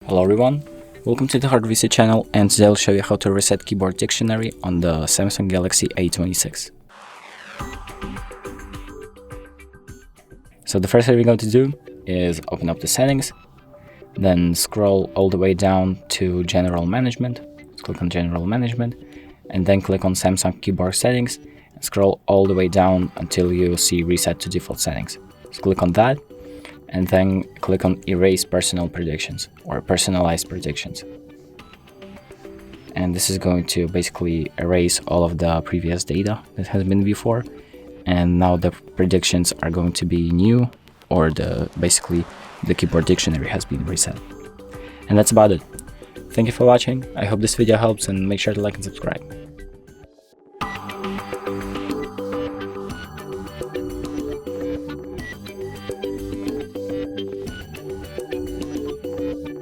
Hello everyone, welcome to the HardReset channel, and today I'll show you how to reset keyboard dictionary on the Samsung Galaxy A26. So the first thing we're going to do is open up the settings, then scroll all the way down to General Management. Let's click on General Management, and then click on Samsung Keyboard Settings, and scroll all the way down until you see Reset to Default Settings. So click on that, and then click on Erase Personal Predictions or Personalized Predictions. And this is going to basically erase all of the previous data that has been before, and now the predictions are going to be new, or basically the keyboard dictionary has been reset. And that's about it. Thank you for watching. I hope this video helps, and make sure to like and subscribe.